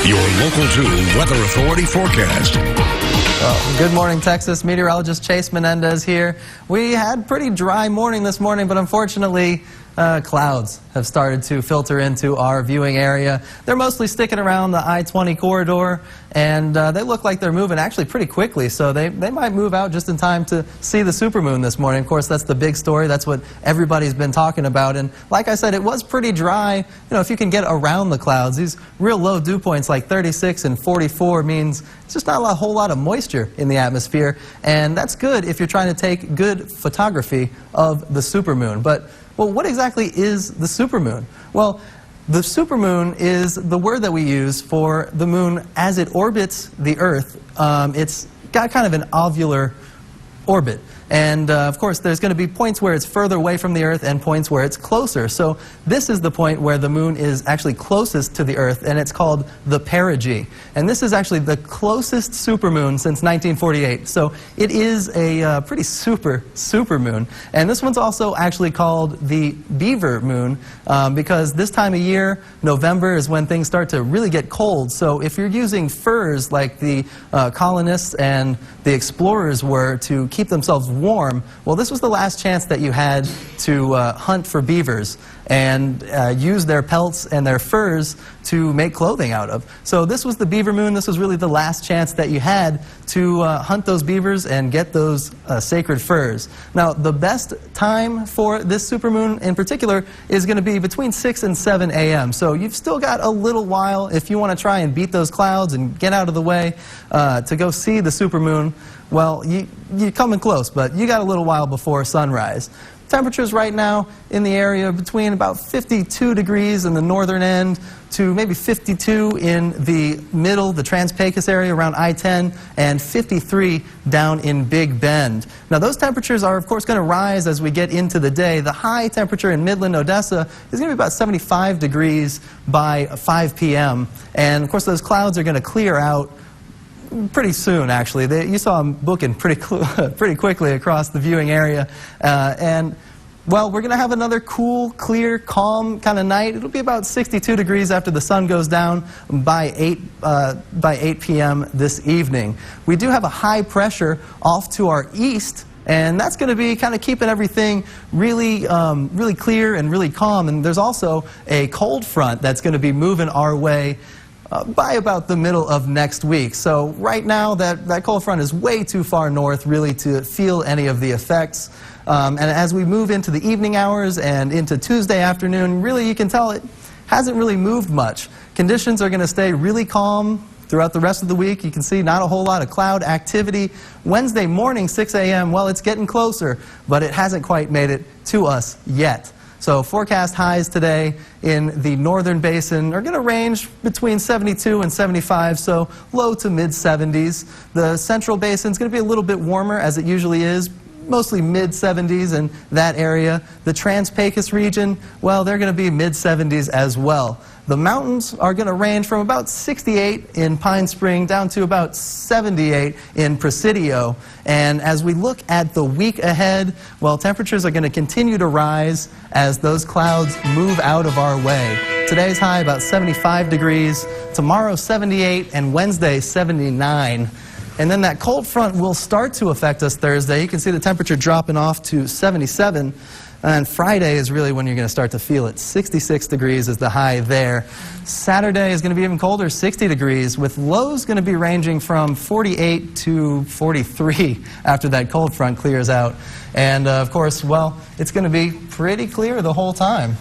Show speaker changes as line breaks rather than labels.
Your Local 2 Weather Authority forecast.
Well, good morning, Texas. Meteorologist Chase Menendez here. We had a pretty dry morning this morning, but unfortunately, clouds have started to filter into our viewing area. They're mostly sticking around the I-20 corridor, and they look like they're moving actually pretty quickly, so they might move out just in time to see the supermoon this morning. Of course, that's the big story. That's what everybody's been talking about, and like I said, it was pretty dry. You know, if you can get around the clouds, these real low dew points like 36 and 44 means it's just not a whole lot of moisture in the atmosphere, and that's good if you're trying to take good photography of the supermoon. But well, what exactly is the supermoon? Well, the supermoon is the word that we use for the moon as it orbits the Earth. It's got kind of an ovular orbit. And of course, there's going to be points where it's further away from the Earth and points where it's closer. So this is the point where the moon is actually closest to the Earth, and it's called the perigee. And this is actually the closest supermoon since 1948. So it is a pretty super moon. And this one's also actually called the beaver moon because this time of year, November, is when things start to really get cold. So if you're using furs like the colonists and the explorers were to keep themselves warm, well, this was the last chance that you had to hunt for beavers and use their pelts and their furs to make clothing out of. So this was the beaver moon. This was really the last chance that you had to hunt those beavers and get those sacred furs. Now, the best time for this supermoon in particular is going to be between 6 and 7 a.m. So you've still got a little while if you want to try and beat those clouds and get out of the way to go see the supermoon. Well, you're coming close, but you got a little while before sunrise. Temperatures right now in the area between about 52 degrees in the northern end to maybe 52 in the middle, the Trans-Pecos area around I-10, and 53 down in Big Bend. Now those temperatures are of course going to rise as we get into the day. The high temperature in Midland, Odessa is going to be about 75 degrees by 5 p.m. And of course those clouds are going to clear out pretty soon, actually. You saw them booking pretty quickly across the viewing area. And, well, we're going to have another cool, clear, calm kind of night. It'll be about 62 degrees after the sun goes down by 8 p.m. this evening. We do have a high pressure off to our east, and that's going to be kind of keeping everything really clear and really calm. And there's also a cold front that's going to be moving our way by about the middle of next week. So right now that cold front is way too far north really to feel any of the effects. And as we move into the evening hours and into Tuesday afternoon, really you can tell it hasn't really moved much. Conditions are going to stay really calm throughout the rest of the week. You can see not a whole lot of cloud activity. Wednesday morning, 6 a.m., well, it's getting closer, but it hasn't quite made it to us yet. So forecast highs today in the northern basin are going to range between 72 and 75, so low to mid-70s. The central basin is going to be a little bit warmer, as it usually is, mostly mid-70s in that area. The Trans-Pecos region, well, they're going to be mid-70s as well. The mountains are going to range from about 68 in Pine Spring down to about 78 in Presidio. And as we look at the week ahead, well, temperatures are going to continue to rise as those clouds move out of our way. Today's high about 75 degrees, tomorrow 78, and Wednesday 79. And then that cold front will start to affect us Thursday. You can see the temperature dropping off to 77. And Friday is really when you're going to start to feel it. 66 degrees is the high there. Saturday is going to be even colder, 60 degrees, with lows going to be ranging from 48 to 43 after that cold front clears out. And of course, well, it's going to be pretty clear the whole time.